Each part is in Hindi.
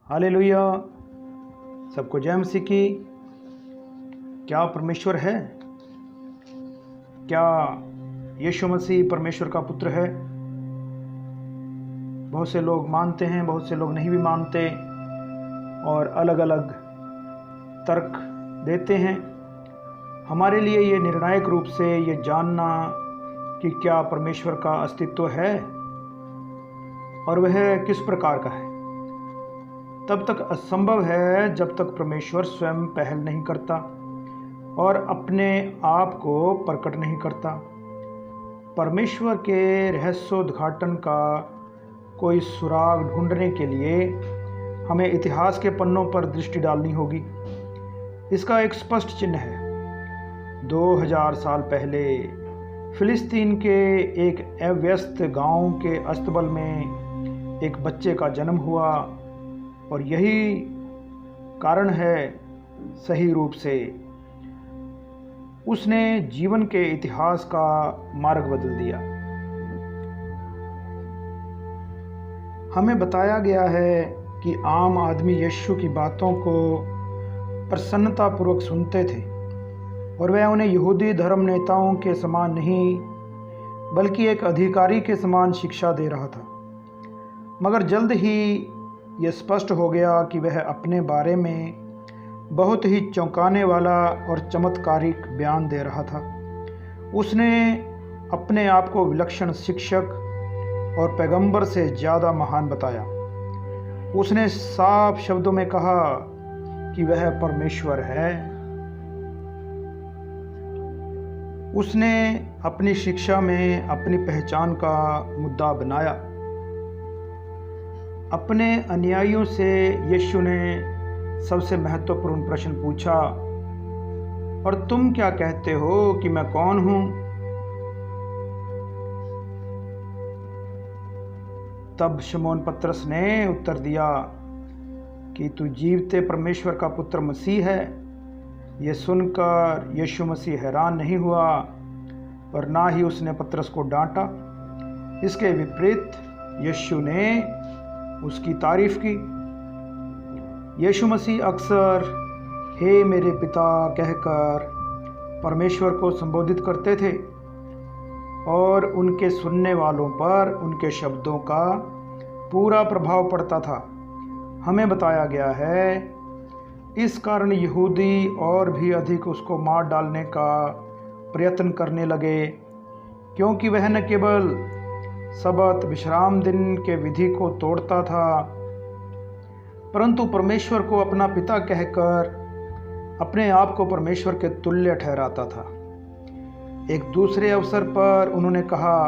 हालेलुया। सबको जय मसीह की। क्या परमेश्वर है? क्या यीशु मसीह परमेश्वर का पुत्र है? बहुत से लोग मानते हैं, बहुत से लोग नहीं भी मानते और अलग अलग तर्क देते हैं। हमारे लिए ये निर्णायक रूप से ये जानना कि क्या परमेश्वर का अस्तित्व है और वह किस प्रकार का है, तब तक असंभव है जब तक परमेश्वर स्वयं पहल नहीं करता और अपने आप को प्रकट नहीं करता। परमेश्वर के रहस्योद्घाटन का कोई सुराग ढूंढने के लिए हमें इतिहास के पन्नों पर दृष्टि डालनी होगी। इसका एक स्पष्ट चिन्ह है। 2000 साल पहले फिलिस्तीन के एक अव्यस्त गांव के अस्तबल में एक बच्चे का जन्म हुआ और यही कारण है सही रूप से उसने जीवन के इतिहास का मार्ग बदल दिया। हमें बताया गया है कि आम आदमी यीशु की बातों को प्रसन्नतापूर्वक सुनते थे और वह उन्हें यहूदी धर्म नेताओं के समान नहीं बल्कि एक अधिकारी के समान शिक्षा दे रहा था। मगर जल्द ही यह स्पष्ट हो गया कि वह अपने बारे में बहुत ही चौंकाने वाला और चमत्कारिक बयान दे रहा था। उसने अपने आप को विलक्षण शिक्षक और पैगंबर से ज़्यादा महान बताया। उसने साफ शब्दों में कहा कि वह परमेश्वर है। उसने अपनी शिक्षा में अपनी पहचान का मुद्दा बनाया। अपने अनुयायियों से यीशु ने सबसे महत्वपूर्ण प्रश्न पूछा, और तुम क्या कहते हो कि मैं कौन हूं? तब शमौन पतरस ने उत्तर दिया कि तू जीवते परमेश्वर का पुत्र मसीह है। यह सुनकर यीशु मसीह हैरान नहीं हुआ और ना ही उसने पतरस को डांटा। इसके विपरीत यीशु ने उसकी तारीफ की। यीशु मसीह अक्सर हे मेरे पिता कहकर परमेश्वर को संबोधित करते थे और उनके सुनने वालों पर उनके शब्दों का पूरा प्रभाव पड़ता था। हमें बताया गया है इस कारण यहूदी और भी अधिक उसको मार डालने का प्रयत्न करने लगे, क्योंकि वह न केवल सबत विश्राम दिन के विधि को तोड़ता था परंतु परमेश्वर को अपना पिता कहकर अपने आप को परमेश्वर के तुल्य ठहराता था। एक दूसरे अवसर पर उन्होंने कहा,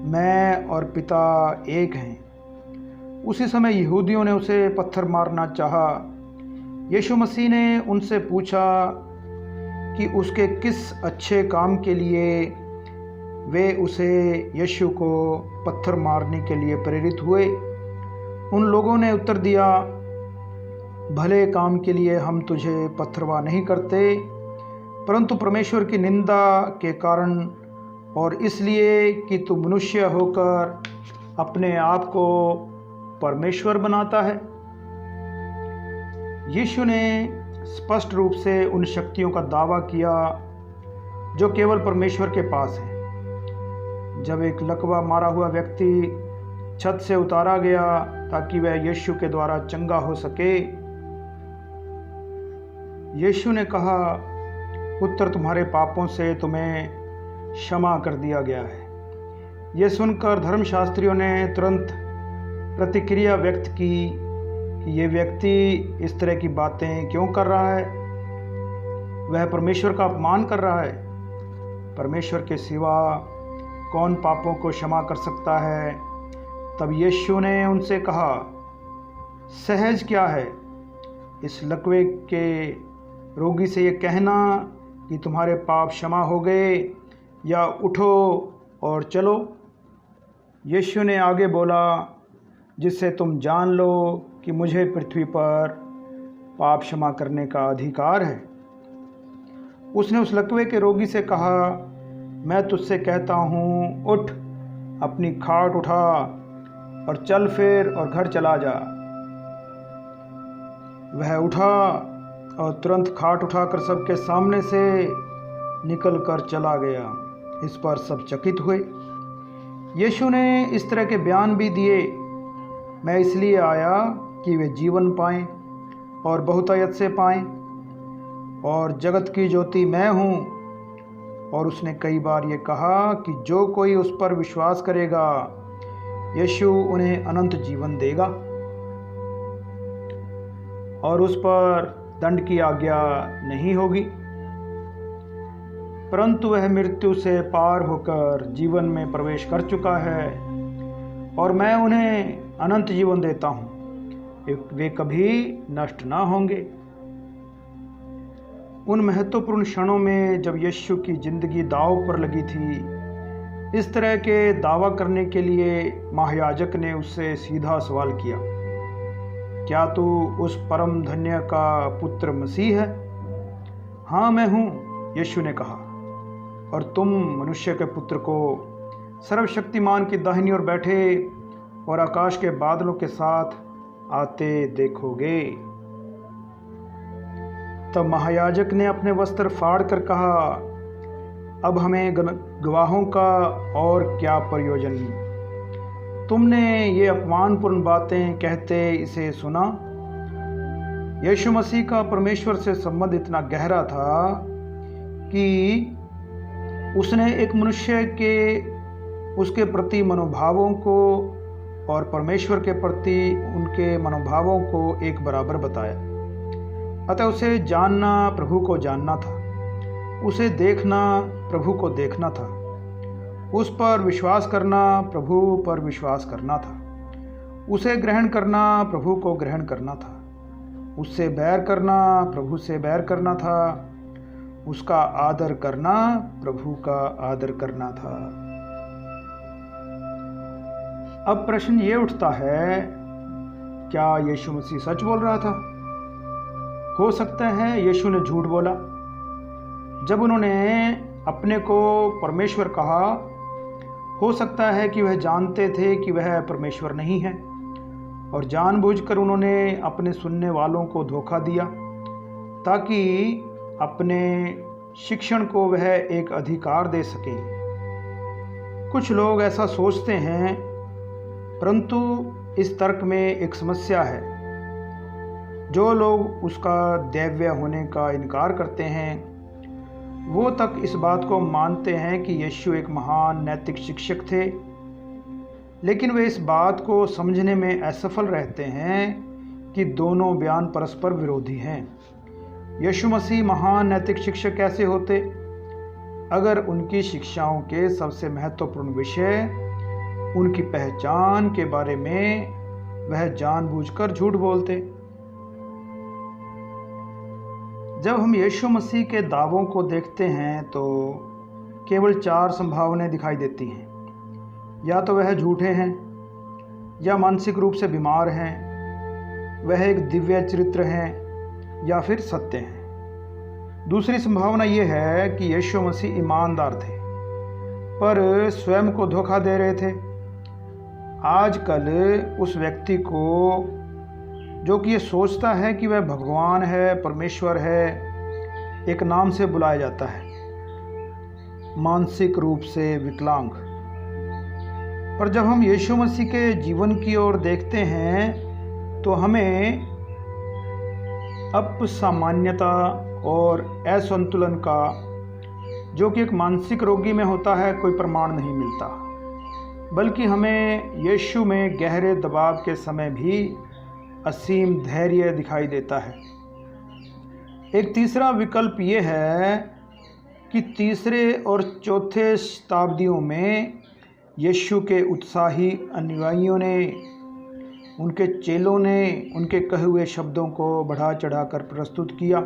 मैं और पिता एक हैं। उसी समय यहूदियों ने उसे पत्थर मारना चाहा। यीशु मसीह ने उनसे पूछा कि उसके किस अच्छे काम के लिए वे उसे यीशु को पत्थर मारने के लिए प्रेरित हुए। उन लोगों ने उत्तर दिया, भले काम के लिए हम तुझे पत्थरवा नहीं करते, परंतु परमेश्वर की निंदा के कारण और इसलिए कि तू मनुष्य होकर अपने आप को परमेश्वर बनाता है। यीशु ने स्पष्ट रूप से उन शक्तियों का दावा किया जो केवल परमेश्वर के पास है। जब एक लकवा मारा हुआ व्यक्ति छत से उतारा गया ताकि वह यीशु के द्वारा चंगा हो सके, यीशु ने कहा, पुत्र तुम्हारे पापों से तुम्हें क्षमा कर दिया गया है। यह सुनकर धर्मशास्त्रियों ने तुरंत प्रतिक्रिया व्यक्त की कि यह व्यक्ति इस तरह की बातें क्यों कर रहा है? वह परमेश्वर का अपमान कर रहा है। परमेश्वर के सिवा कौन पापों को क्षमा कर सकता है? तब यीशु ने उनसे कहा, सहज क्या है इस लकवे के रोगी से यह कहना कि तुम्हारे पाप क्षमा हो गए, या उठो और चलो। यीशु ने आगे बोला, जिससे तुम जान लो कि मुझे पृथ्वी पर पाप क्षमा करने का अधिकार है। उसने उस लकवे के रोगी से कहा, मैं तुझसे कहता हूँ, उठ, अपनी खाट उठा और चल फिर और घर चला जा। वह उठा और तुरंत खाट उठाकर सबके सामने से निकल कर चला गया। इस पर सब चकित हुए। यीशु ने इस तरह के बयान भी दिए, मैं इसलिए आया कि वे जीवन पाएं और बहुतायत से पाएं, और जगत की ज्योति मैं हूँ। और उसने कई बार ये कहा कि जो कोई उस पर विश्वास करेगा, यीशु उन्हें अनंत जीवन देगा और उस पर दंड की आज्ञा नहीं होगी, परंतु वह मृत्यु से पार होकर जीवन में प्रवेश कर चुका है और मैं उन्हें अनंत जीवन देता हूँ। वे कभी नष्ट ना होंगे। उन महत्वपूर्ण क्षणों में जब यीशु की जिंदगी दांव पर लगी थी, इस तरह के दावा करने के लिए महायाजक ने उससे सीधा सवाल किया, क्या तू उस परम धन्य का पुत्र मसीह है? हाँ मैं हूँ, यीशु ने कहा, और तुम मनुष्य के पुत्र को सर्वशक्तिमान की दाहिनी ओर बैठे और आकाश के बादलों के साथ आते देखोगे। तब महायाजक ने अपने वस्त्र फाड़ कर कहा, अब हमें गवाहों का और क्या प्रयोजन? तुमने ये अपमानपूर्ण बातें कहते इसे सुना। यीशु मसीह का परमेश्वर से संबंध इतना गहरा था कि उसने एक मनुष्य के उसके प्रति मनोभावों को और परमेश्वर के प्रति उनके मनोभावों को एक बराबर बताया। अतः उसे जानना प्रभु को जानना था, उसे देखना प्रभु को देखना था, उस पर विश्वास करना प्रभु पर विश्वास करना था, उसे ग्रहण करना प्रभु को ग्रहण करना था, उससे बैर करना प्रभु से बैर करना था, उसका आदर करना प्रभु का आदर करना था। अब प्रश्न ये उठता है, क्या यीशु मसीह सच बोल रहा था? हो सकता है यीशु ने झूठ बोला जब उन्होंने अपने को परमेश्वर कहा। हो सकता है कि वह जानते थे कि वह परमेश्वर नहीं है और जानबूझकर उन्होंने अपने सुनने वालों को धोखा दिया ताकि अपने शिक्षण को वह एक अधिकार दे सकें। कुछ लोग ऐसा सोचते हैं, परंतु इस तर्क में एक समस्या है। जो लोग उसका दैव्य होने का इनकार करते हैं, वो तक इस बात को मानते हैं कि यीशु एक महान नैतिक शिक्षक थे, लेकिन वे इस बात को समझने में असफल रहते हैं कि दोनों बयान परस्पर विरोधी हैं। यीशु मसीह महान नैतिक शिक्षक कैसे होते अगर उनकी शिक्षाओं के सबसे महत्वपूर्ण विषय, उनकी पहचान के बारे में वह जानबूझकर झूठ बोलते? जब हम यीशु मसीह के दावों को देखते हैं तो केवल 4 संभावनाएं दिखाई देती हैं। या तो वह झूठे हैं, या मानसिक रूप से बीमार हैं, वह एक दिव्य चरित्र हैं, या फिर सत्य हैं। दूसरी संभावना ये है कि यीशु मसीह ईमानदार थे पर स्वयं को धोखा दे रहे थे। आजकल उस व्यक्ति को जो कि ये सोचता है कि वह भगवान है, परमेश्वर है, एक नाम से बुलाया जाता है, मानसिक रूप से विकलांग। पर जब हम यीशु मसीह के जीवन की ओर देखते हैं तो हमें अपसामान्यता और असंतुलन का, जो कि एक मानसिक रोगी में होता है, कोई प्रमाण नहीं मिलता, बल्कि हमें यीशु में गहरे दबाव के समय भी असीम धैर्य दिखाई देता है। एक तीसरा विकल्प ये है कि तीसरे और चौथे शताब्दियों में यीशु के उत्साही अनुयायियों ने, उनके चेलों ने उनके कहे हुए शब्दों को बढ़ा चढ़ाकर प्रस्तुत किया,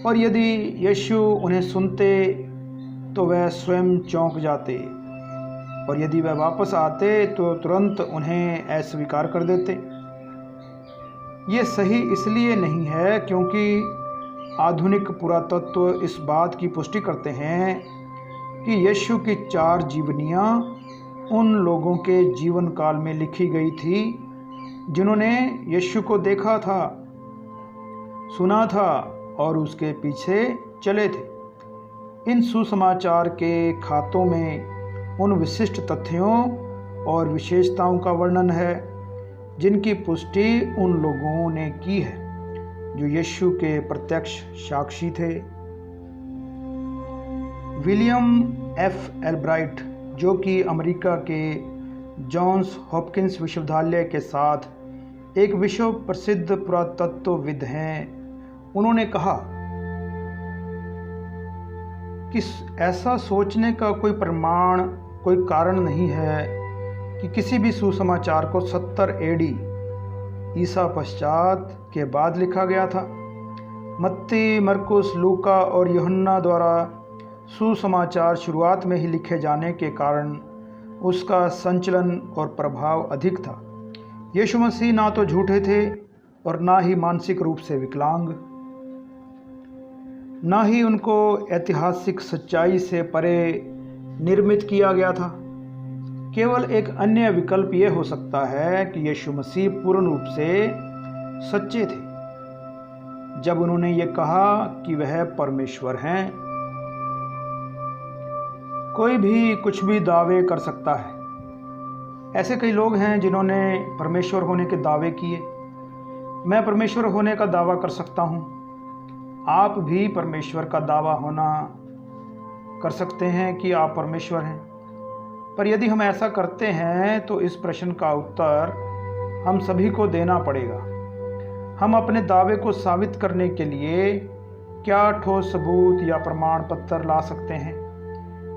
और यदि यीशु उन्हें सुनते तो वह स्वयं चौंक जाते, और यदि वह वापस आते तो तुरंत उन्हें अस्वीकार कर देते। ये सही इसलिए नहीं है क्योंकि आधुनिक पुरातत्व इस बात की पुष्टि करते हैं कि यीशु की 4 जीवनियाँ उन लोगों के जीवन काल में लिखी गई थी जिन्होंने यीशु को देखा था सुना था और उसके पीछे चले थे। इन सुसमाचार के खातों में उन विशिष्ट तथ्यों और विशेषताओं का वर्णन है जिनकी पुष्टि उन लोगों ने की है जो यीशु के प्रत्यक्ष साक्षी थे। विलियम एफ एल्ब्राइट, जो कि अमेरिका के जॉन्स हॉपकिंस विश्वविद्यालय के साथ एक विश्व प्रसिद्ध पुरातत्वविद हैं, उन्होंने कहा कि ऐसा सोचने का कोई प्रमाण, कोई कारण नहीं है कि किसी भी सुसमाचार को 70 एडी ईसा पश्चात के बाद लिखा गया था। मत्ती, मरकुस, लूका और यूहन्ना द्वारा सुसमाचार शुरुआत में ही लिखे जाने के कारण उसका संचलन और प्रभाव अधिक था। यीशु मसीह ना तो झूठे थे और ना ही मानसिक रूप से विकलांग, ना ही उनको ऐतिहासिक सच्चाई से परे निर्मित किया गया था। केवल एक अन्य विकल्प यह हो सकता है कि यीशु मसीह पूर्ण रूप से सच्चे थे जब उन्होंने ये कहा कि वह परमेश्वर हैं। कोई भी कुछ भी दावे कर सकता है। ऐसे कई लोग हैं जिन्होंने परमेश्वर होने के दावे किए। मैं परमेश्वर होने का दावा कर सकता हूँ। आप भी परमेश्वर का दावा होना कर सकते हैं कि आप परमेश्वर हैं। पर यदि हम ऐसा करते हैं तो इस प्रश्न का उत्तर हम सभी को देना पड़ेगा। हम अपने दावे को साबित करने के लिए क्या ठोस सबूत या प्रमाण पत्र ला सकते हैं?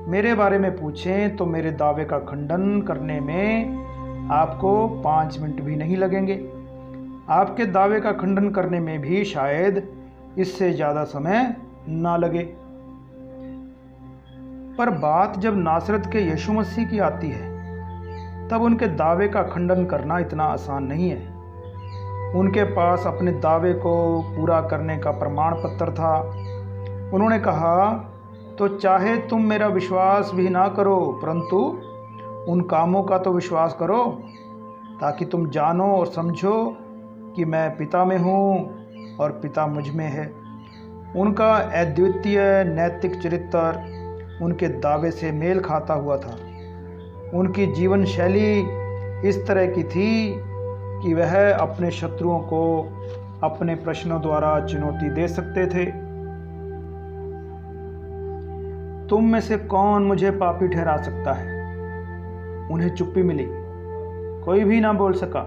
मेरे बारे में पूछें तो मेरे दावे का खंडन करने में आपको 5 मिनट भी नहीं लगेंगे। आपके दावे का खंडन करने में भी शायद इससे ज़्यादा समय ना लगे। पर बात जब नासरत के यीशु मसीह की आती है तब उनके दावे का खंडन करना इतना आसान नहीं है। उनके पास अपने दावे को पूरा करने का प्रमाण पत्र था। उन्होंने कहा, तो चाहे तुम मेरा विश्वास भी ना करो परंतु उन कामों का तो विश्वास करो ताकि तुम जानो और समझो कि मैं पिता में हूँ और पिता मुझ में है। उनका अद्वितीय नैतिक चरित्र उनके दावे से मेल खाता हुआ था। उनकी जीवन शैली इस तरह की थी कि वह अपने शत्रुओं को अपने प्रश्नों द्वारा चुनौती दे सकते थे। तुम में से कौन मुझे पापी ठहरा सकता है? उन्हें चुप्पी मिली, कोई भी ना बोल सका,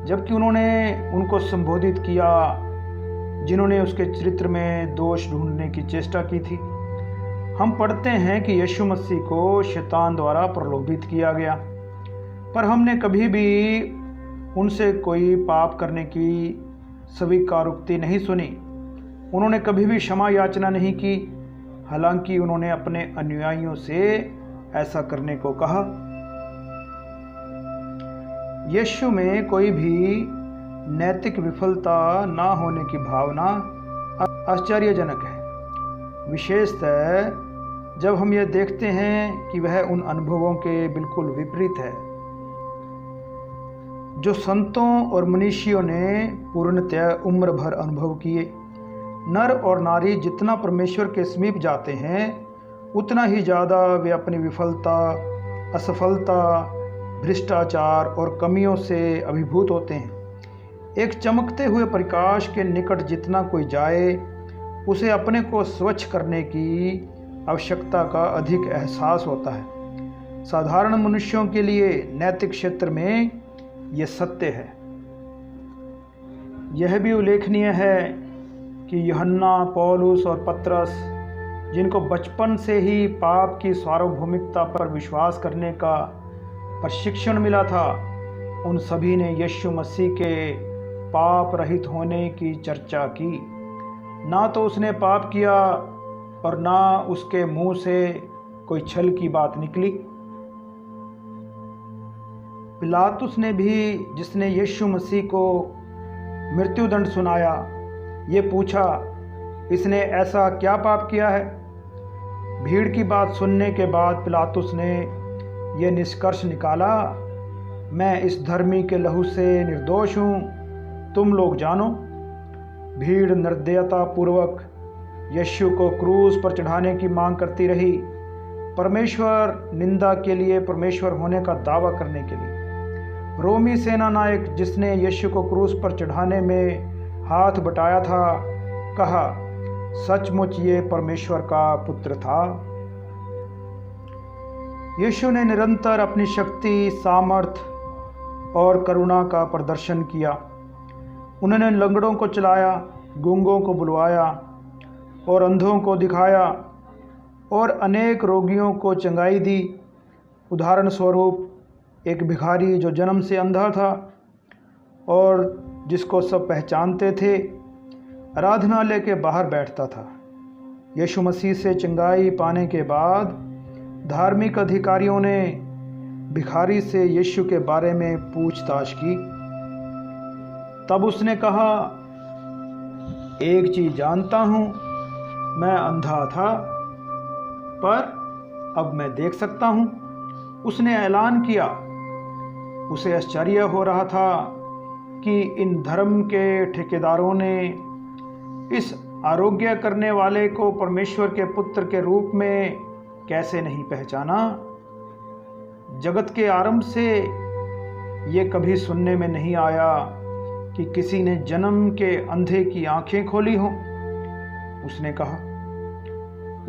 जबकि उन्होंने उनको संबोधित किया जिन्होंने उसके चरित्र में दोष ढूंढने की चेष्टा की थी। हम पढ़ते हैं कि यीशु मसीह को शैतान द्वारा प्रलोभित किया गया, पर हमने कभी भी उनसे कोई पाप करने की स्वीकारोक्ति नहीं सुनी। उन्होंने कभी भी क्षमा याचना नहीं की, हालांकि उन्होंने अपने अनुयायियों से ऐसा करने को कहा। यीशु में कोई भी नैतिक विफलता ना होने की भावना आश्चर्यजनक है, विशेषतः जब हम यह देखते हैं कि वह उन अनुभवों के बिल्कुल विपरीत है जो संतों और मनीषियों ने पूर्णतः उम्र भर अनुभव किए। नर और नारी जितना परमेश्वर के समीप जाते हैं उतना ही ज़्यादा वे अपनी विफलता, असफलता, भ्रष्टाचार और कमियों से अभिभूत होते हैं। एक चमकते हुए प्रकाश के निकट जितना कोई जाए उसे अपने को स्वच्छ करने की आवश्यकता का अधिक एहसास होता है। साधारण मनुष्यों के लिए नैतिक क्षेत्र में यह सत्य है। यह भी उल्लेखनीय है कि यूहन्ना, पौलुस और पतरस, जिनको बचपन से ही पाप की सार्वभौमिकता पर विश्वास करने का प्रशिक्षण मिला था, उन सभी ने यीशु मसीह के पाप रहित होने की चर्चा की। ना तो उसने पाप किया और ना उसके मुंह से कोई छल की बात निकली। पिलातुस ने भी, जिसने यीशु मसीह को मृत्युदंड सुनाया, ये पूछा, इसने ऐसा क्या पाप किया है? भीड़ की बात सुनने के बाद पिलातुस ने यह निष्कर्ष निकाला, मैं इस धर्मी के लहू से निर्दोष हूँ, तुम लोग जानो। भीड़ निर्दयता पूर्वक यीशु को क्रूस पर चढ़ाने की मांग करती रही, परमेश्वर निंदा के लिए, परमेश्वर होने का दावा करने के लिए। रोमी सेना नायक जिसने यीशु को क्रूस पर चढ़ाने में हाथ बटाया था, कहा, सचमुच ये परमेश्वर का पुत्र था। यीशु ने निरंतर अपनी शक्ति, सामर्थ और करुणा का प्रदर्शन किया। उन्होंने लंगड़ों को चलाया, गूंगों को बुलवाया और अंधों को दिखाया और अनेक रोगियों को चंगाई दी। उदाहरण स्वरूप एक भिखारी जो जन्म से अंधा था और जिसको सब पहचानते थे, आराधनालय के बाहर बैठता था। यीशु मसीह से चंगाई पाने के बाद धार्मिक अधिकारियों ने भिखारी से यीशु के बारे में पूछताछ की। तब उसने कहा, एक चीज जानता हूँ, मैं अंधा था पर अब मैं देख सकता हूँ। उसने ऐलान किया। उसे आश्चर्य हो रहा था कि इन धर्म के ठेकेदारों ने इस आरोग्य करने वाले को परमेश्वर के पुत्र के रूप में कैसे नहीं पहचाना। जगत के आरंभ से ये कभी सुनने में नहीं आया कि किसी ने जन्म के अंधे की आंखें खोली हों। उसने कहा,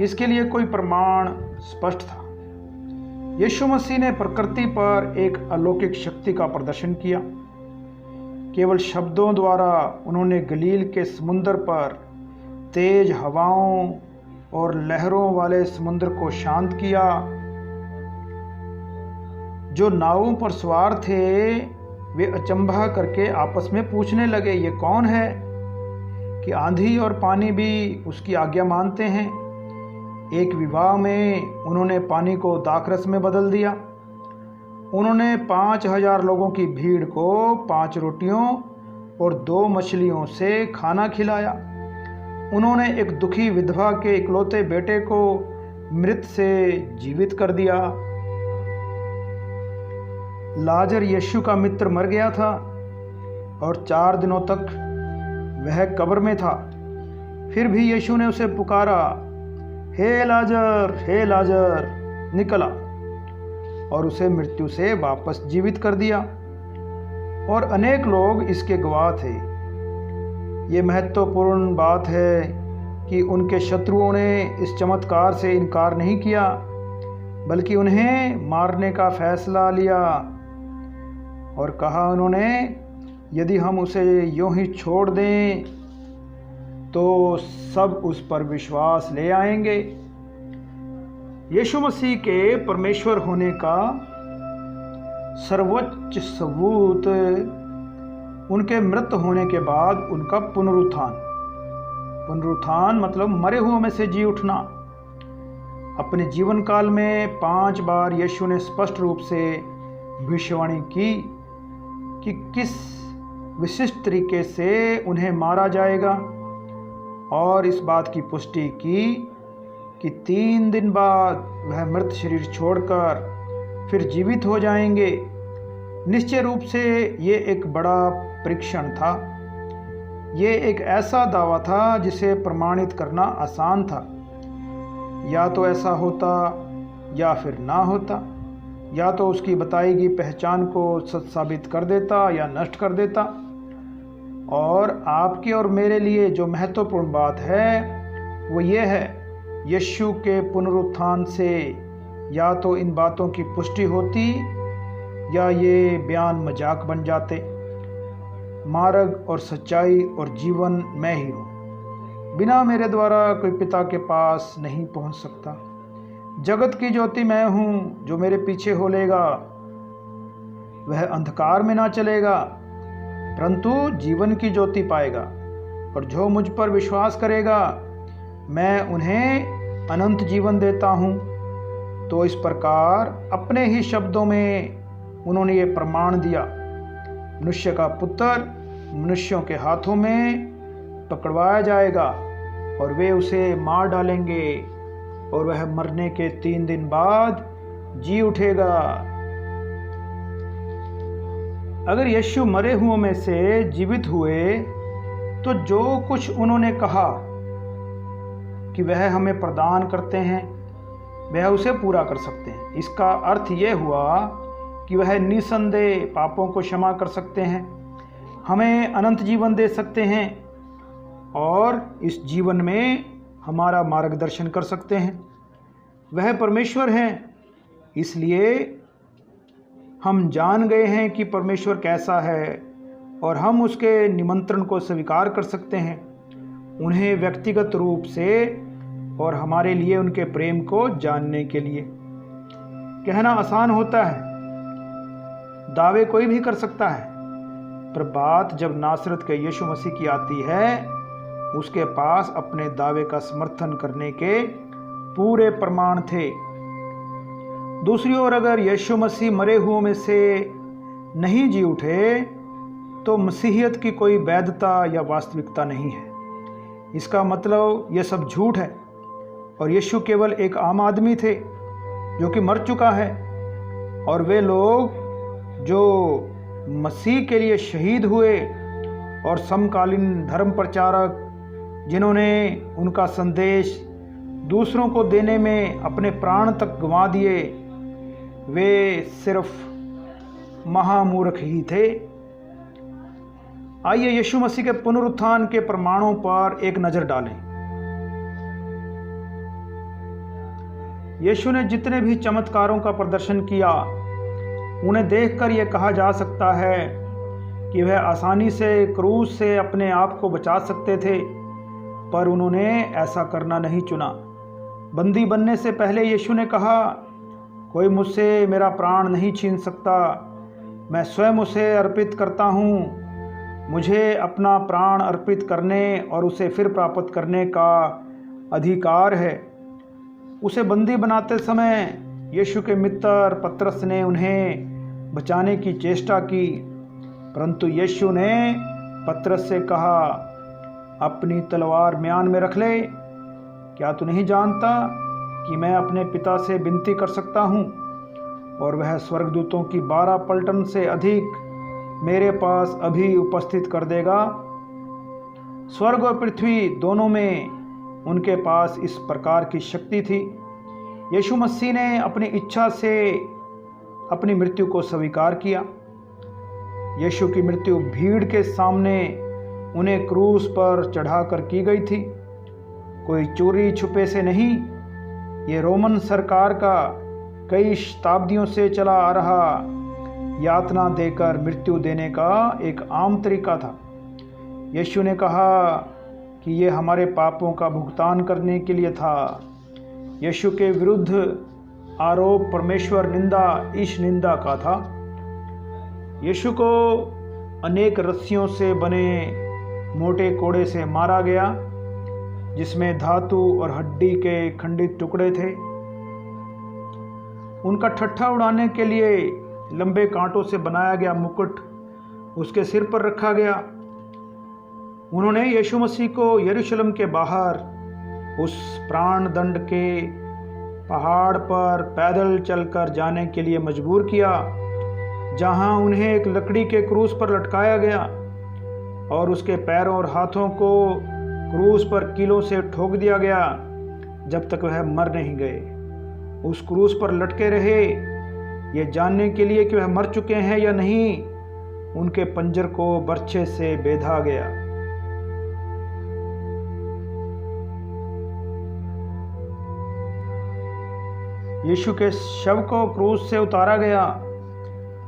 इसके लिए कोई प्रमाण स्पष्ट था। यीशु मसीह ने प्रकृति पर एक अलौकिक शक्ति का प्रदर्शन किया। केवल शब्दों द्वारा उन्होंने गलील के समुद्र पर तेज हवाओं और लहरों वाले समुद्र को शांत किया। जो नावों पर सवार थे वे अचंभा करके आपस में पूछने लगे, ये कौन है कि आंधी और पानी भी उसकी आज्ञा मानते हैं। एक विवाह में उन्होंने पानी को दाखरस में बदल दिया। उन्होंने 5000 लोगों की भीड़ को 5 रोटियों और 2 मछलियों से खाना खिलाया। उन्होंने एक दुखी विधवा के इकलौते बेटे को मृत से जीवित कर दिया। लाजर यीशु का मित्र मर गया था और 4 दिनों तक वह कब्र में था। फिर भी यीशु ने उसे पुकारा, हे लाजर निकला, और उसे मृत्यु से वापस जीवित कर दिया। और अनेक लोग इसके गवाह थे। ये महत्वपूर्ण बात है कि उनके शत्रुओं ने इस चमत्कार से इनकार नहीं किया, बल्कि उन्हें मारने का फैसला लिया और कहा उन्होंने, यदि हम उसे यूं ही छोड़ दें तो सब उस पर विश्वास ले आएंगे। यीशु मसीह के परमेश्वर होने का सर्वोच्च सबूत उनके मृत होने के बाद उनका पुनरुत्थान मतलब मरे हुओं में से जी उठना। अपने जीवन काल में 5 बार यीशु ने स्पष्ट रूप से भविष्यवाणी की कि किस विशिष्ट तरीके से उन्हें मारा जाएगा, और इस बात की पुष्टि की कि 3 दिन बाद वह मृत शरीर छोड़कर फिर जीवित हो जाएंगे। निश्चय रूप से ये एक बड़ा परीक्षण था। ये एक ऐसा दावा था जिसे प्रमाणित करना आसान था। या तो ऐसा होता या फिर ना होता, या तो उसकी बताई गई पहचान को सच साबित कर देता या नष्ट कर देता। और आपके और मेरे लिए जो महत्वपूर्ण बात है वो ये है, यीशु के पुनरुत्थान से या तो इन बातों की पुष्टि होती या ये बयान मजाक बन जाते। मार्ग और सच्चाई और जीवन मैं ही हूँ। बिना मेरे द्वारा कोई पिता के पास नहीं पहुँच सकता। जगत की ज्योति मैं हूँ। जो मेरे पीछे हो लेगा वह अंधकार में ना चलेगा परंतु जीवन की ज्योति पाएगा। और जो मुझ पर विश्वास करेगा मैं उन्हें अनंत जीवन देता हूँ। तो इस प्रकार अपने ही शब्दों में उन्होंने ये प्रमाण दिया, मनुष्य का पुत्र मनुष्यों के हाथों में पकड़वाया जाएगा और वे उसे मार डालेंगे और वह मरने के 3 दिन बाद जी उठेगा। अगर यीशु मरे हुओं में से जीवित हुए तो जो कुछ उन्होंने कहा कि वह हमें प्रदान करते हैं, वह उसे पूरा कर सकते हैं। इसका अर्थ यह हुआ कि वह निसंदेह पापों को क्षमा कर सकते हैं, हमें अनंत जीवन दे सकते हैं और इस जीवन में हमारा मार्गदर्शन कर सकते हैं। वह परमेश्वर हैं, इसलिए हम जान गए हैं कि परमेश्वर कैसा है और हम उसके निमंत्रण को स्वीकार कर सकते हैं, उन्हें व्यक्तिगत रूप से और हमारे लिए उनके प्रेम को जानने के लिए। कहना आसान होता है, दावे कोई भी कर सकता है, पर बात जब नासरत के यीशु मसीह की आती है, उसके पास अपने दावे का समर्थन करने के पूरे प्रमाण थे। दूसरी ओर अगर यीशु मसीह मरे हुओं में से नहीं जी उठे तो मसीहियत की कोई वैधता या वास्तविकता नहीं है। इसका मतलब यह सब झूठ है और यीशु केवल एक आम आदमी थे जो कि मर चुका है, और वे लोग जो मसीह के लिए शहीद हुए और समकालीन धर्म प्रचारक जिन्होंने उनका संदेश दूसरों को देने में अपने प्राण तक गंवा दिए, वे सिर्फ महामूर्ख ही थे। आइए यीशु मसीह के पुनरुत्थान के प्रमाणों पर एक नज़र डालें। यीशु ने जितने भी चमत्कारों का प्रदर्शन किया, उन्हें देखकर यह कहा जा सकता है कि वह आसानी से क्रूस से अपने आप को बचा सकते थे, पर उन्होंने ऐसा करना नहीं चुना। बंदी बनने से पहले यीशु ने कहा, कोई मुझसे मेरा प्राण नहीं छीन सकता, मैं स्वयं उसे अर्पित करता हूँ। मुझे अपना प्राण अर्पित करने और उसे फिर प्राप्त करने का अधिकार है। उसे बंदी बनाते समय यीशु के मित्र पतरस ने उन्हें बचाने की चेष्टा की, परंतु यीशु ने पतरस से कहा, अपनी तलवार म्यान में रख ले। क्या तू नहीं जानता कि मैं अपने पिता से विनती कर सकता हूँ और वह स्वर्गदूतों की 12 पलटन से अधिक मेरे पास अभी उपस्थित कर देगा। स्वर्ग और पृथ्वी दोनों में उनके पास इस प्रकार की शक्ति थी। यीशु मसीह ने अपनी इच्छा से अपनी मृत्यु को स्वीकार किया। यीशु की मृत्यु भीड़ के सामने उन्हें क्रूस पर चढ़ाकर की गई थी, कोई चोरी छुपे से नहीं। ये रोमन सरकार का कई शताब्दियों से चला आ रहा यातना देकर मृत्यु देने का एक आम तरीका था। यीशु ने कहा कि ये हमारे पापों का भुगतान करने के लिए था। यीशु के विरुद्ध आरोप परमेश्वर निंदा ईश निंदा का था। यीशु को अनेक रस्सियों से बने मोटे कोड़े से मारा गया, जिसमें धातु और हड्डी के खंडित टुकड़े थे। उनका ठट्ठा उड़ाने के लिए लंबे कांटों से बनाया गया मुकुट उसके सिर पर रखा गया। उन्होंने यीशु मसीह को यरूशलेम के बाहर उस प्राण दंड के पहाड़ पर पैदल चलकर जाने के लिए मजबूर किया, जहां उन्हें एक लकड़ी के क्रूस पर लटकाया गया और उसके पैरों और हाथों को क्रूस पर कीलों से ठोक दिया गया जब तक वह मर नहीं गए। उस क्रूस पर लटके रहे, ये जानने के लिए कि वह मर चुके हैं या नहीं। उनके पंजर को बर्छे से बेधा गया। यीशु के शव को क्रूस से उतारा गया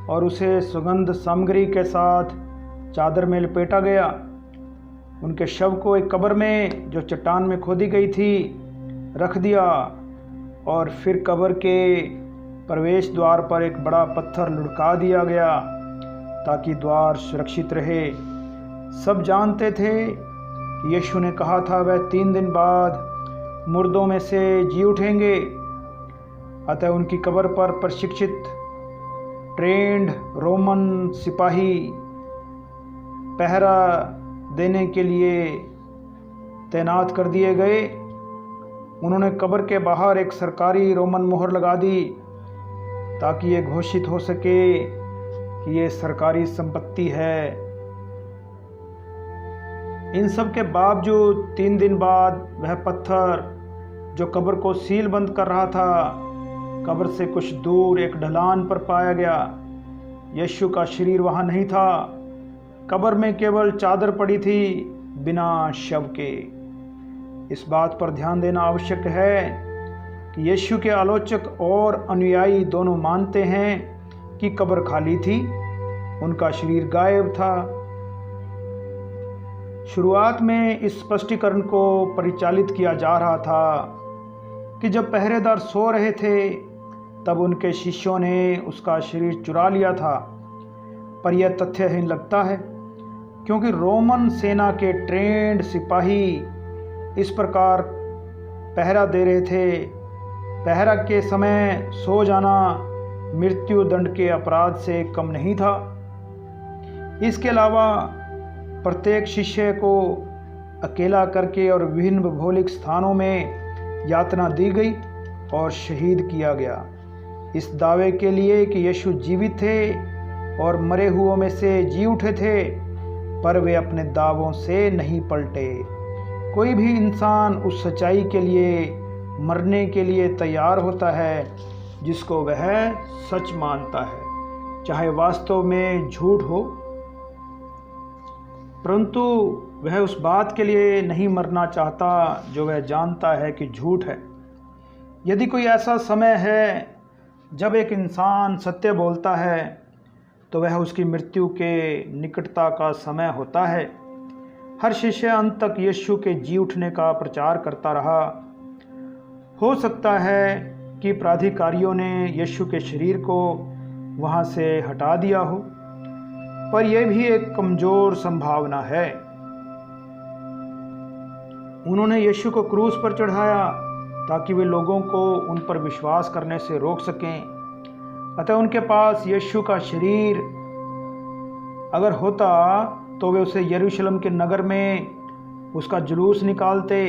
और उसे सुगंध सामग्री के साथ चादर में लपेटा गया। उनके शव को एक कब्र में जो चट्टान में खोदी गई थी रख दिया और फिर कब्र के प्रवेश द्वार पर एक बड़ा पत्थर लुढ़का दिया गया ताकि द्वार सुरक्षित रहे। सब जानते थे कि यीशु ने कहा था वह 3 दिन बाद मुर्दों में से जी उठेंगे। अतः उनकी कब्र पर प्रशिक्षित ट्रेंड रोमन सिपाही पहरा देने के लिए तैनात कर दिए गए। उन्होंने कब्र के बाहर एक सरकारी रोमन मोहर लगा दी ताकि ये घोषित हो सके कि ये सरकारी संपत्ति है। इन सब के बावजूद 3 दिन बाद वह पत्थर जो कब्र को सील बंद कर रहा था, कब्र से कुछ दूर एक ढलान पर पाया गया। यीशु का शरीर वहाँ नहीं था। कब्र में केवल चादर पड़ी थी, बिना शव के। इस बात पर ध्यान देना आवश्यक है कि यीशु के आलोचक और अनुयायी दोनों मानते हैं कि कब्र खाली थी, उनका शरीर गायब था। शुरुआत में इस स्पष्टीकरण को परिचालित किया जा रहा था कि जब पहरेदार सो रहे थे तब उनके शिष्यों ने उसका शरीर चुरा लिया था, पर यह तथ्यहीन लगता है क्योंकि रोमन सेना के ट्रेंड सिपाही इस प्रकार पहरा दे रहे थे। पहरा के समय सो जाना मृत्यु दंड के अपराध से कम नहीं था। इसके अलावा प्रत्येक शिष्य को अकेला करके और विभिन्न भौगोलिक स्थानों में यातना दी गई और शहीद किया गया, इस दावे के लिए कि यीशु जीवित थे और मरे हुओं में से जी उठे थे, पर वे अपने दावों से नहीं पलटे। कोई भी इंसान उस सच्चाई के लिए मरने के लिए तैयार होता है जिसको वह सच मानता है, चाहे वास्तव में झूठ हो, परंतु वह उस बात के लिए नहीं मरना चाहता जो वह जानता है कि झूठ है। यदि कोई ऐसा समय है जब एक इंसान सत्य बोलता है तो वह उसकी मृत्यु के निकटता का समय होता है। हर शिष्य अंत तक यीशु के जी उठने का प्रचार करता रहा। हो सकता है कि प्राधिकारियों ने यीशु के शरीर को वहाँ से हटा दिया हो, पर यह भी एक कमज़ोर संभावना है। उन्होंने यीशु को क्रूस पर चढ़ाया ताकि वे लोगों को उन पर विश्वास करने से रोक सकें। अतः उनके पास यीशु का शरीर अगर होता तो वे उसे यरूशलेम के नगर में उसका जुलूस निकालते,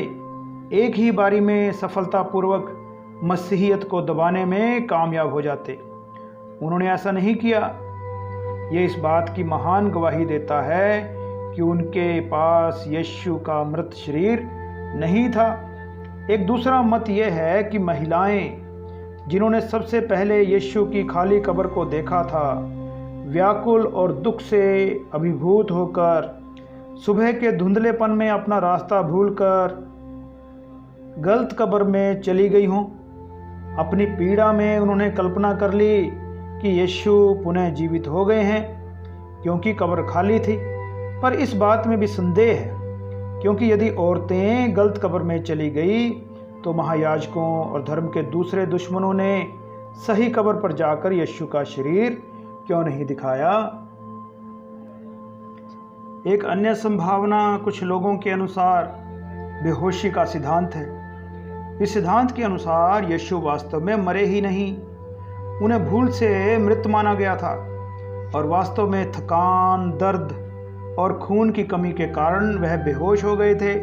एक ही बारी में सफलतापूर्वक मसीहियत को दबाने में कामयाब हो जाते। उन्होंने ऐसा नहीं किया। ये इस बात की महान गवाही देता है कि उनके पास यीशु का मृत शरीर नहीं था। एक दूसरा मत यह है कि महिलाएं जिन्होंने सबसे पहले यीशु की खाली कब्र को देखा था, व्याकुल और दुख से अभिभूत होकर सुबह के धुंधलेपन में अपना रास्ता भूलकर गलत कब्र में चली गई हों। अपनी पीड़ा में उन्होंने कल्पना कर ली कि यीशु पुनः जीवित हो गए हैं क्योंकि कब्र खाली थी। पर इस बात में भी संदेह है, क्योंकि यदि औरतें गलत कब्र में चली गई तो महायाजकों और धर्म के दूसरे दुश्मनों ने सही कब्र पर जाकर यीशु का शरीर क्यों नहीं दिखाया। एक अन्य संभावना कुछ लोगों के अनुसार बेहोशी का सिद्धांत है। इस सिद्धांत के अनुसार यीशु वास्तव में मरे ही नहीं, उन्हें भूल से मृत माना गया था और वास्तव में थकान, दर्द और खून की कमी के कारण वह बेहोश हो गए थे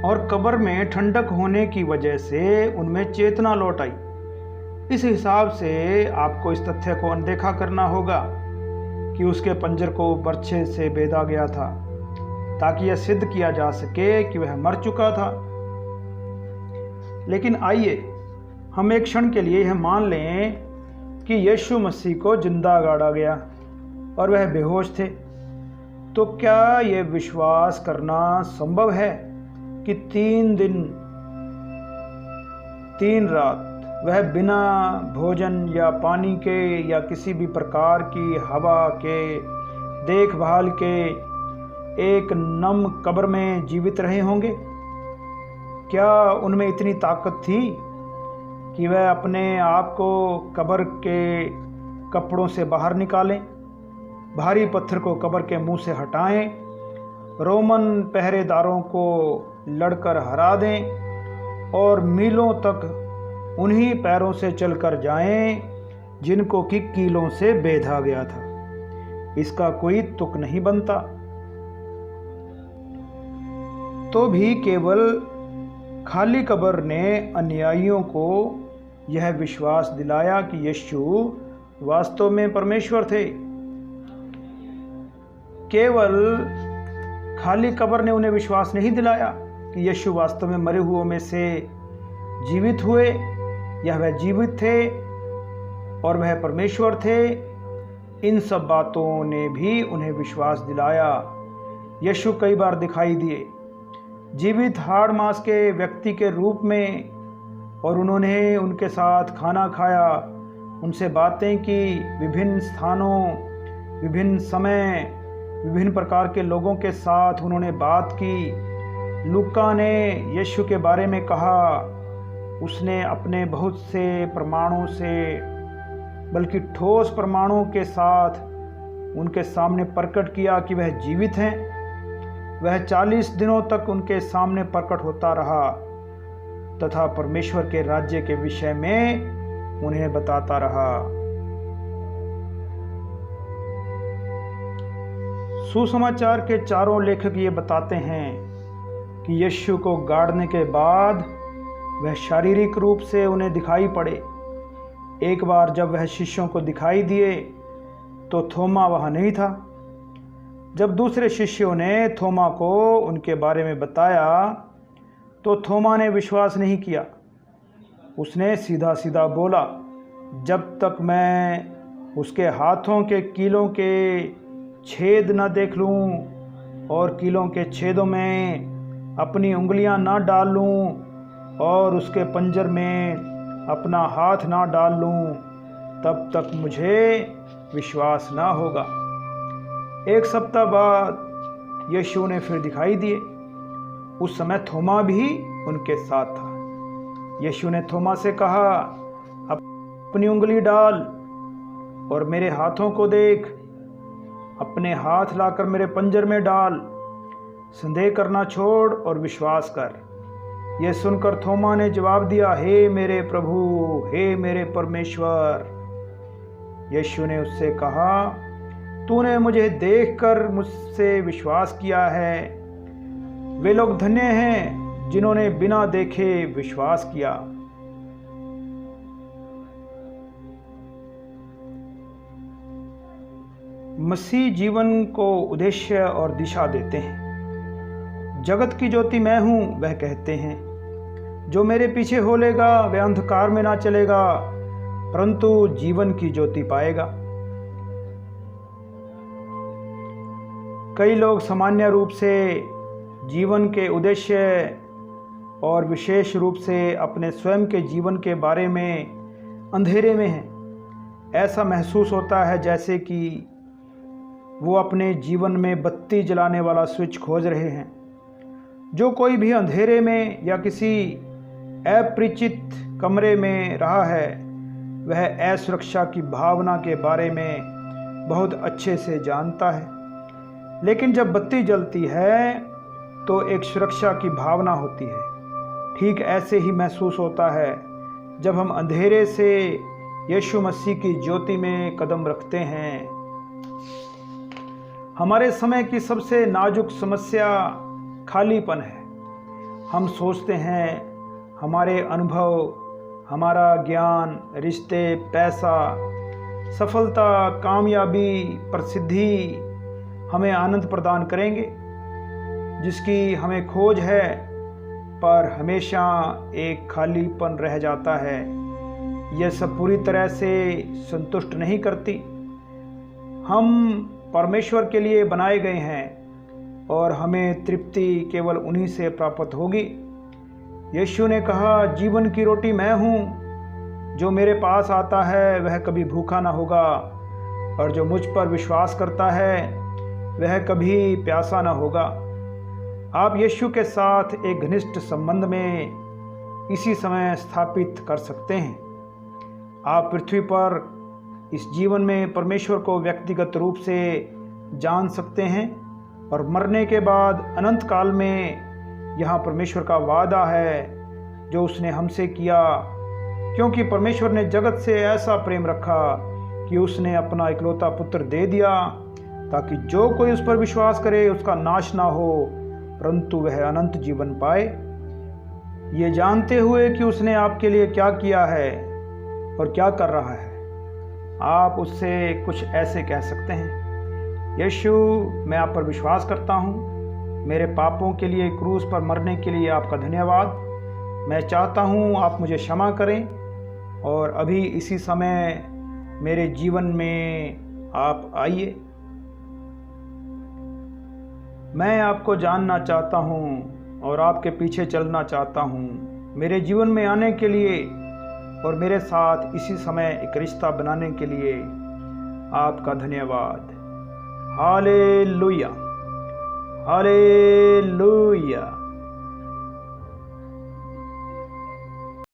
और कब्र में ठंडक होने की वजह से उनमें चेतना लौट आई। इस हिसाब से आपको इस तथ्य को अनदेखा करना होगा कि उसके पंजर को बर्छे से बेधा गया था ताकि यह सिद्ध किया जा सके कि वह मर चुका था। लेकिन आइए हम एक क्षण के लिए यह मान लें कि यीशु मसीह को जिंदा गाड़ा गया और वह बेहोश थे। तो क्या यह विश्वास करना संभव है कि 3 दिन 3 रात वह बिना भोजन या पानी के या किसी भी प्रकार की हवा के देखभाल के एक नम कब्र में जीवित रहे होंगे? क्या उनमें इतनी ताकत थी कि वह अपने आप को कब्र के कपड़ों से बाहर निकालें, भारी पत्थर को कब्र के मुंह से हटाएं, रोमन पहरेदारों को लड़कर हरा दें और मीलों तक उन्हीं पैरों से चलकर जाएं जिनको कि कीलों से बेधा गया था? इसका कोई तुक नहीं बनता। तो भी केवल खाली कब्र ने अनुयायियों को यह विश्वास दिलाया कि यीशु वास्तव में परमेश्वर थे। केवल खाली कब्र ने उन्हें विश्वास नहीं दिलाया कि यीशु वास्तव में मरे हुओं में से जीवित हुए या वह जीवित थे और वह परमेश्वर थे। इन सब बातों ने भी उन्हें विश्वास दिलाया। यीशु कई बार दिखाई दिए जीवित हाड़ मांस के व्यक्ति के रूप में, और उन्होंने उनके साथ खाना खाया, उनसे बातें की, विभिन्न स्थानों, विभिन्न समय, विभिन्न प्रकार के लोगों के साथ उन्होंने बात की। लूका ने यीशु के बारे में कहा, उसने अपने बहुत से प्रमाणों से, बल्कि ठोस प्रमाणों के साथ उनके सामने प्रकट किया कि वह जीवित हैं। वह 40 दिनों तक उनके सामने प्रकट होता रहा तथा परमेश्वर के राज्य के विषय में उन्हें बताता रहा। सुसमाचार के चारों लेखक ये बताते हैं कि यीशु को गाड़ने के बाद वह शारीरिक रूप से उन्हें दिखाई पड़े। एक बार जब वह शिष्यों को दिखाई दिए तो थोमा वहाँ नहीं था। जब दूसरे शिष्यों ने थोमा को उनके बारे में बताया तो थोमा ने विश्वास नहीं किया। उसने सीधा सीधा बोला, जब तक मैं उसके हाथों के कीलों के छेद न देख लूं और कीलों के छेदों में अपनी उंगलियां न डाल लूं और उसके पंजर में अपना हाथ ना डाल लूं, तब तक मुझे विश्वास ना होगा। 1 सप्ताह बाद यीशु ने फिर दिखाई दिए। उस समय थोमा भी उनके साथ था। यीशु ने थोमा से कहा, अपनी उंगली डाल और मेरे हाथों को देख, अपने हाथ लाकर मेरे पंजर में डाल, संदेह करना छोड़ और विश्वास कर। यह सुनकर थोमा ने जवाब दिया, हे मेरे प्रभु, हे मेरे परमेश्वर। यीशु ने उससे कहा, तूने मुझे देखकर मुझसे विश्वास किया है। वे लोग धन्य हैं जिन्होंने बिना देखे विश्वास किया। मसीह जीवन को उद्देश्य और दिशा देते हैं। जगत की ज्योति मैं हूं, वह कहते हैं। जो मेरे पीछे हो लेगा वह अंधकार में ना चलेगा परंतु जीवन की ज्योति पाएगा। कई लोग सामान्य रूप से जीवन के उद्देश्य और विशेष रूप से अपने स्वयं के जीवन के बारे में अंधेरे में हैं। ऐसा महसूस होता है जैसे कि वो अपने जीवन में बत्ती जलाने वाला स्विच खोज रहे हैं। जो कोई भी अंधेरे में या किसी अपरिचित कमरे में रहा है वह असुरक्षा की भावना के बारे में बहुत अच्छे से जानता है। लेकिन जब बत्ती जलती है तो एक सुरक्षा की भावना होती है। ठीक ऐसे ही महसूस होता है जब हम अंधेरे से यीशु मसीह की ज्योति में कदम रखते हैं। हमारे समय की सबसे नाजुक समस्या खालीपन है। हम सोचते हैं हमारे अनुभव, हमारा ज्ञान, रिश्ते, पैसा, सफलता, कामयाबी, प्रसिद्धि हमें आनंद प्रदान करेंगे जिसकी हमें खोज है, पर हमेशा एक खालीपन रह जाता है। यह सब पूरी तरह से संतुष्ट नहीं करती। हम परमेश्वर के लिए बनाए गए हैं और हमें तृप्ति केवल उन्हीं से प्राप्त होगी। यीशु ने कहा, जीवन की रोटी मैं हूँ। जो मेरे पास आता है वह कभी भूखा ना होगा और जो मुझ पर विश्वास करता है वह कभी प्यासा ना होगा। आप यीशु के साथ एक घनिष्ठ संबंध में इसी समय स्थापित कर सकते हैं। आप पृथ्वी पर इस जीवन में परमेश्वर को व्यक्तिगत रूप से जान सकते हैं और मरने के बाद अनंत काल में यहाँ परमेश्वर का वादा है जो उसने हमसे किया, क्योंकि परमेश्वर ने जगत से ऐसा प्रेम रखा कि उसने अपना इकलौता पुत्र दे दिया ताकि जो कोई उस पर विश्वास करे उसका नाश ना हो परंतु वह अनंत जीवन पाए। ये जानते हुए कि उसने आपके लिए क्या किया है और क्या कर रहा है, आप उससे कुछ ऐसे कह सकते हैं, यीशु, मैं आप पर विश्वास करता हूँ। मेरे पापों के लिए क्रूस पर मरने के लिए आपका धन्यवाद। मैं चाहता हूँ आप मुझे क्षमा करें और अभी इसी समय मेरे जीवन में आप आइए। मैं आपको जानना चाहता हूँ और आपके पीछे चलना चाहता हूँ। मेरे जीवन में आने के लिए और मेरे साथ इसी समय एक रिश्ता बनाने के लिए आपका धन्यवाद। Hallelujah, hallelujah.